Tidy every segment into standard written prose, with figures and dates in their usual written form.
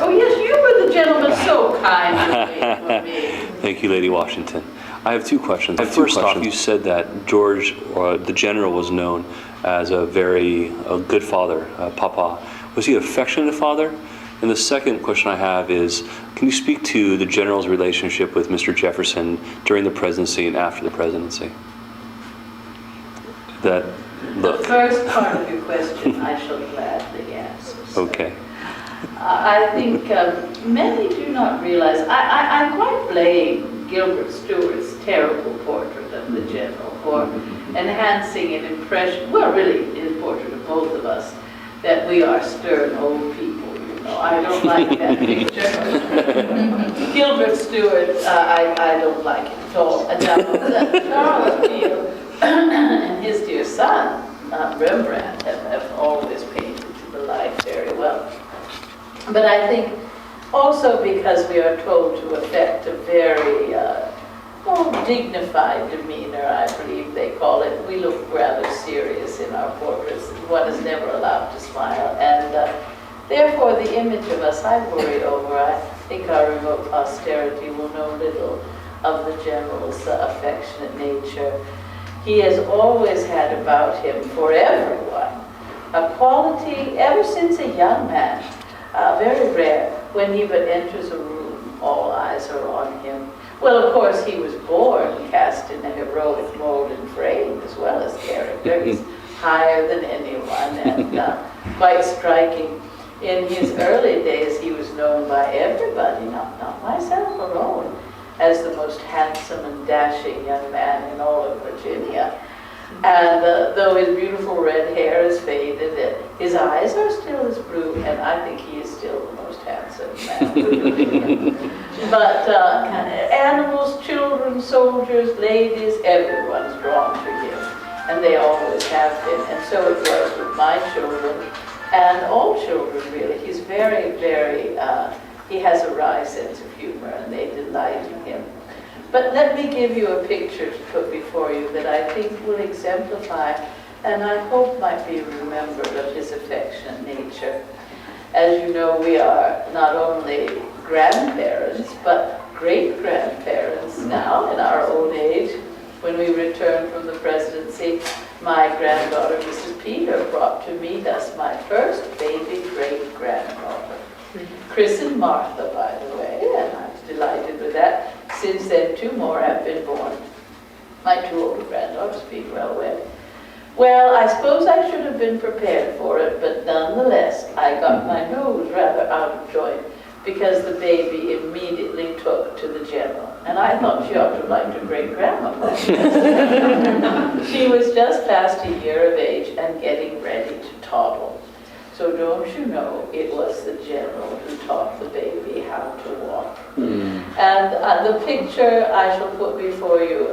Oh yes, you were the gentleman so kind to me. Thank you, Lady Washington. I have two questions. First off, you said that George, the general, was known as a very good father, Papa. Was he an affectionate father? And the second question I have is, can you speak to the general's relationship with Mr. Jefferson during the presidency and after the presidency? The first part of your question I shall gladly answer. So. Okay. I think many do not realize, I quite blame Gilbert Stuart's terrible portrait of the general for enhancing an impression, well really his portrait of both of us, that we are stern old people, you know. I don't like that picture. Gilbert Stuart, I don't like it at all. Charles Peale and his dear son, Rembrandt, have always painted to the life very well. But I think also because we are told to affect a very dignified demeanor, I believe they call it. We look rather serious in our portraits. One is never allowed to smile. And therefore the image of us I worry over. I think our remote posterity will know little of the general's affectionate nature. He has always had about him, for everyone, a quality, ever since a young man, very rare. When he but enters a room, all eyes are on him. Well, of course, he was born cast in a heroic mold and frame, as well as character. He's higher than anyone and quite striking. In his early days, he was known by everybody, not myself alone, as the most handsome and dashing young man in all of Virginia. And though his beautiful red hair is faded, his eyes are still as blue, and I think he is still the most handsome man in Virginia. But animals, children, soldiers, ladies, everyone's drawn to him, and they always have been. And so it was with my children, and all children really. He's very, very, he has a wry sense of humor, and they delight in him. But let me give you a picture to put before you that I think will exemplify, and I hope might be remembered, of his affectionate nature. As you know, we are not only grandparents, but great-grandparents now in our old age. When we returned from the presidency, my granddaughter, Mrs. Peter, brought to meet us my first baby great-granddaughter. Christened Martha, by the way, and I was delighted with that. Since then, 2 more have been born. My 2 older granddaughters being well wed. Well, I suppose I should have been prepared for it, but nonetheless, I got my nose rather out of joint because the baby immediately took to the general. And I thought she ought to have liked her great-grandmother. She was just past a year of age and getting ready to toddle. So don't you know, it was the general who taught the baby how to walk. And the picture I shall put before you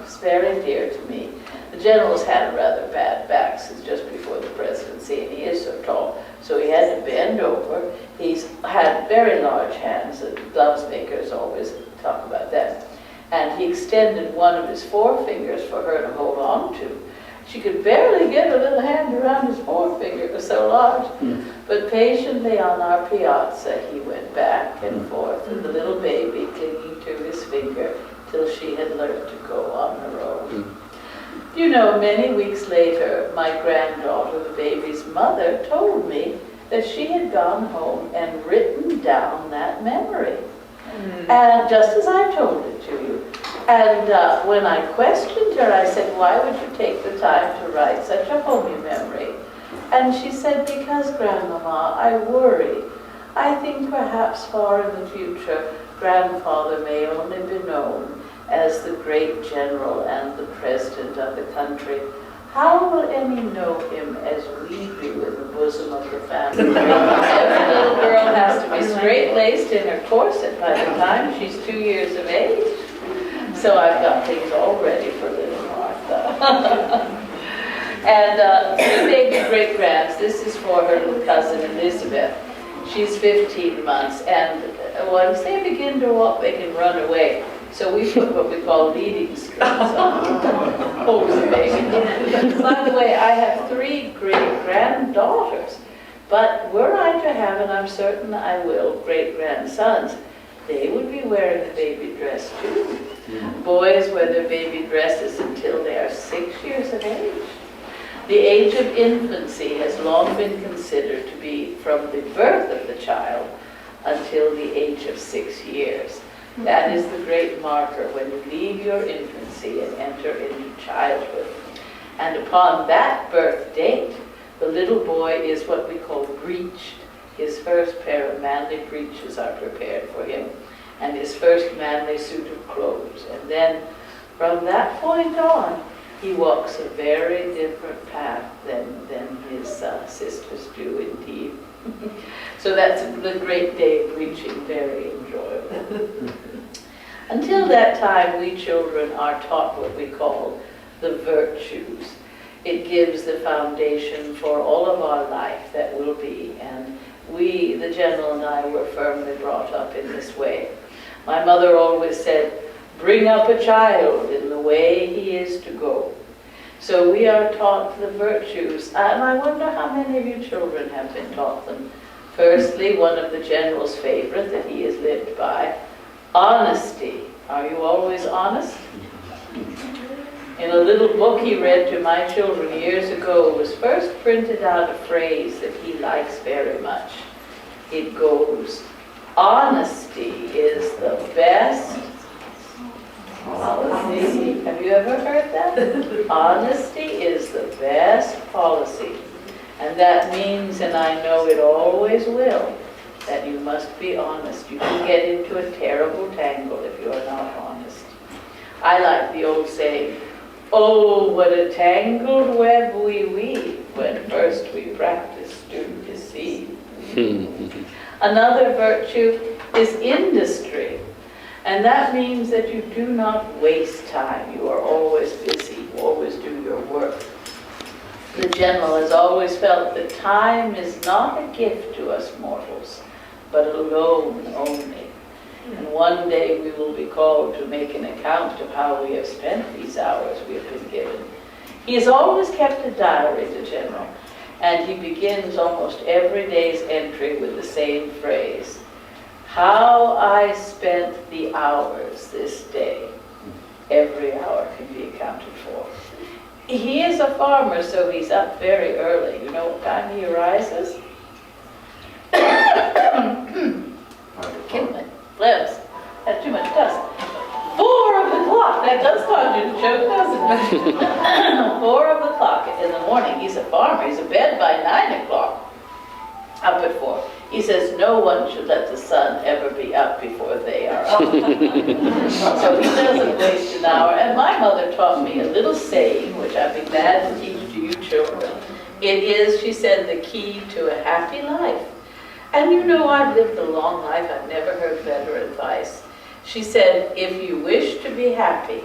is very dear to me. The general's had a rather bad back since just before the presidency, and he is so tall, so he had to bend over. He's had very large hands, the gloves makers always talk about that. And he extended one of his forefingers for her to hold on to. She could barely get her little hand around his forefinger, it was so large. But patiently on our piazza, he went back and forth with the little baby clinging to his finger till she had learned to go on her own. You know, many weeks later, my granddaughter, the baby's mother, told me that she had gone home and written down that memory. And just as I told it to you. And when I questioned her, I said, why would you take the time to write such a homey memory? And she said, because, Grandmama, I worry. I think perhaps far in the future, Grandfather may only be known as the great general and the president of the country. How will any know him as we do in the bosom of the family? Every little girl has to be straight-laced in her corset by the time she's 2 years of age. So I've got things all ready for little Martha. And 2 baby great-grands. This is for her little cousin Elizabeth. She's 15 months, and once they begin to walk, they can run away. So we put what we call leading strings on. By the way, I have 3 great-granddaughters. But were I to have, and I'm certain I will, great-grandsons, they would be wearing the baby dress too. Boys wear their baby dresses until they are 6 years of age. The age of infancy has long been considered to be from the birth of the child until the age of 6 years. That is the great marker when you leave your infancy and enter into childhood. And upon that birth date, the little boy is what we call breeched. His first pair of manly breeches are prepared for him, and his first manly suit of clothes. And then, from that point on, he walks a very different path than his sisters do indeed. So that's the great day of breeching, very enjoyable. Until that time, we children are taught what we call the virtues. It gives the foundation for all of our life that will be, and we, the General and I, were firmly brought up in this way. My mother always said, bring up a child in the way he is to go. So we are taught the virtues, and I wonder how many of you children have been taught them. Firstly, one of the General's favorite that he has lived by, honesty. Are you always honest? In a little book he read to my children years ago was first printed out a phrase that he likes very much. It goes, honesty is the best policy. Have you ever heard that? Honesty is the best policy. And that means, and I know it always will, that you must be honest. You can get into a terrible tangle if you are not honest. I like the old saying, oh, what a tangled web we weave when first we practice to deceive. Another virtue is industry. And that means that you do not waste time. You are always busy. You always do your work. The General has always felt that time is not a gift to us mortals, but a loan only. And one day we will be called to make an account of how we have spent these hours we have been given. He has always kept a diary, the General, and he begins almost every day's entry with the same phrase, how I spent the hours this day. Every hour can be accounted for. He is a farmer, so he's up very early. You know what time he arises? Kinley, Plebs, that's too much dust. 4 o'clock, that does cause you to choke, doesn't it? 4 o'clock in the morning. He's a farmer, he's in bed by 9 o'clock. Up at 4. He says no one should let the sun ever be up before they are up. So he doesn't waste an hour. And my mother taught me a little saying, which I'd be glad to teach to you children. It is, she said, the key to a happy life. And you know, I've lived a long life. I've never heard better advice. She said, if you wish to be happy,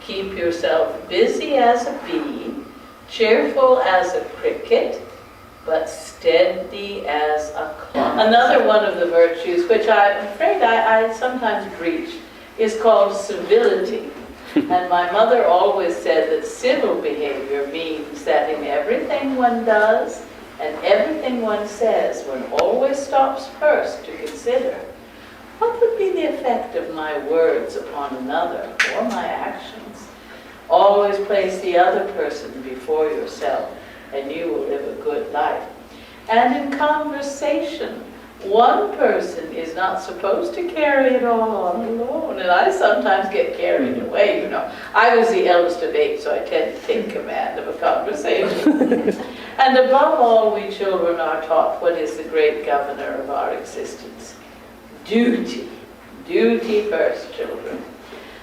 keep yourself busy as a bee, cheerful as a cricket, but steady as a clock. Another one of the virtues, which I'm afraid I sometimes breach, is called civility. And my mother always said that civil behavior means that in everything one does and everything one says, one always stops first to consider, what would be the effect of my words upon another or my actions? Always place the other person before yourself, and you will live a good life. And in conversation, one person is not supposed to carry it all on alone. And I sometimes get carried away, you know. I was the eldest of 8, so I tend to take command of a conversation. And above all, we children are taught what is the great governor of our existence. Duty. Duty first, children.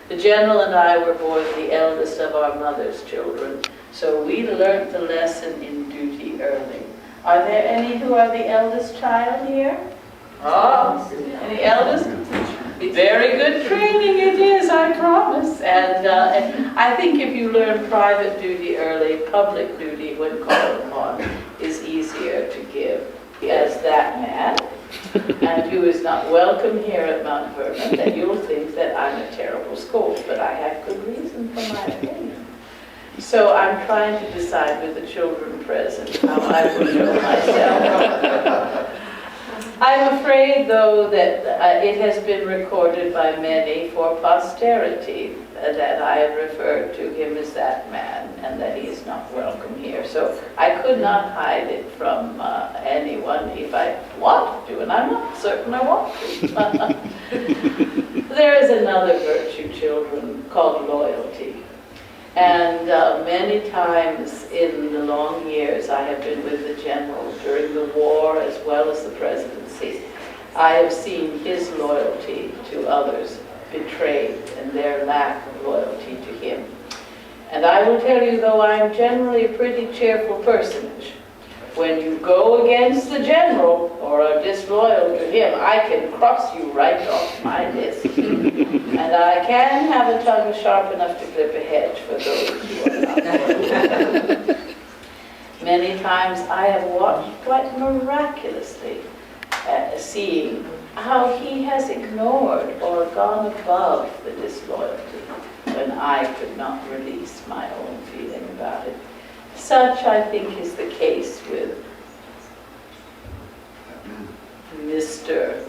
The General and I were both the eldest of our mother's children, so we learnt the lesson in duty early. Are there any who are the eldest child here? Oh, any eldest? Very good training it is, I promise. And I think if you learn private duty early, public duty, when called upon, is easier to give. As that man, and who is not welcome here at Mount Vernon, that you'll think that I'm a terrible scold, but I have good reason for my opinion. So I'm trying to decide with the children present how I will show myself. I'm afraid, though, that it has been recorded by many for posterity that I have referred to him as that man and that he is not welcome here. So I could not hide it from anyone if I wanted to, and I'm not certain I want to. There is another virtue, children, called loyalty. And many times in the long years I have been with the general during the war as well as the presidency, I have seen his loyalty to others betrayed and their lack of loyalty to him. And I will tell you, though I'm generally a pretty cheerful personage, when you go against the general or are disloyal to him, I can cross you right off my list. And I can have a tongue sharp enough to clip a hedge for those who are not loyal. Many times I have watched quite miraculously seeing how he has ignored or gone above the disloyalty when I could not release my own feeling about it. Such, I think, is the case with Mr.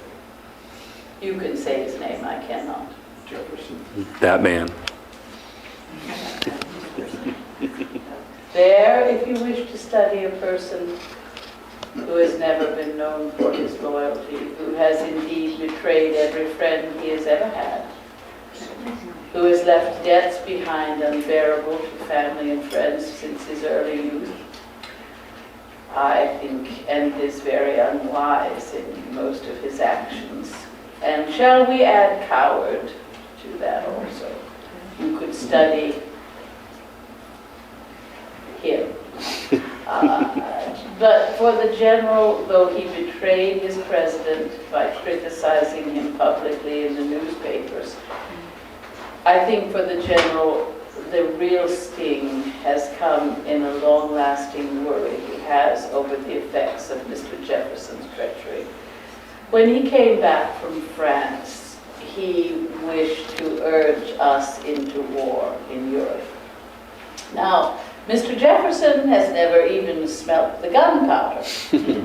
You can say his name, I cannot. Jefferson. That man. There, if you wish to study a person who has never been known for his loyalty, who has indeed betrayed every friend he has ever had, who has left debts behind unbearable to family and friends since his early youth, I think, and is very unwise in most of his actions. And shall we add coward to that also? You could study him. But for the general, though he betrayed his president by criticizing him publicly in the newspapers, I think for the general, the real sting has come in a long-lasting worry he has over the effects of Mr. Jefferson's treachery. When he came back from France, he wished to urge us into war in Europe. Now, Mr. Jefferson has never even smelt the gunpowder,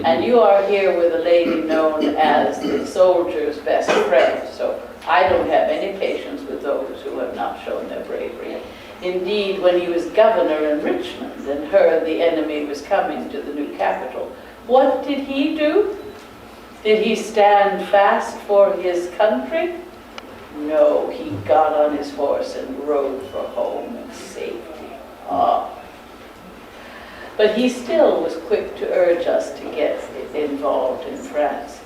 and you are here with a lady known as the soldier's best friend, so I don't have any patience with those who have not shown their bravery. Indeed, when he was governor in Richmond and heard the enemy was coming to the new capital, what did he do? Did he stand fast for his country? No, he got on his horse and rode for home and safety. But he still was quick to urge us to get involved in France.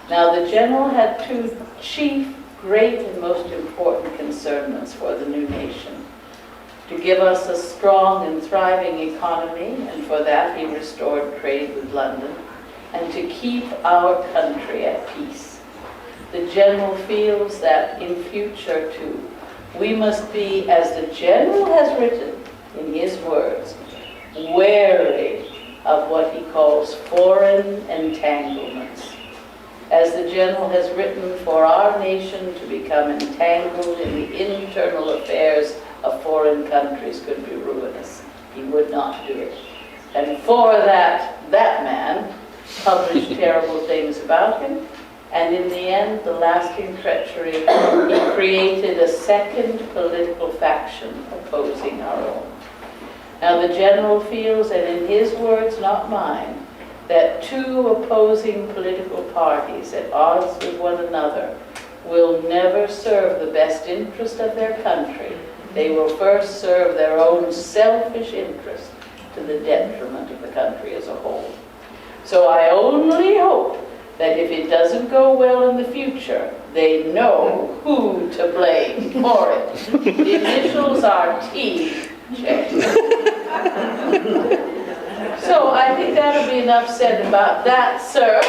Now, the general had two chief, great, and most important concernments for the new nation: to give us a strong and thriving economy, and for that he restored trade with London, and to keep our country at peace. The general feels that in future, too, we must be, as the general has written in his words, wary of what he calls foreign entanglements. As the general has written, for our nation to become entangled in the internal affairs of foreign countries could be ruinous. He would not do it. And for that man published terrible things about him, and in the end, the lasting treachery, he created a second political faction opposing our own. Now the general feels, and in his words, not mine, that two opposing political parties at odds with one another will never serve the best interest of their country. They will first serve their own selfish interest to the detriment of the country as a whole. So I only hope that if it doesn't go well in the future, they know who to blame for it. The initials are T. Check. So I think that'll be enough said about that, sir.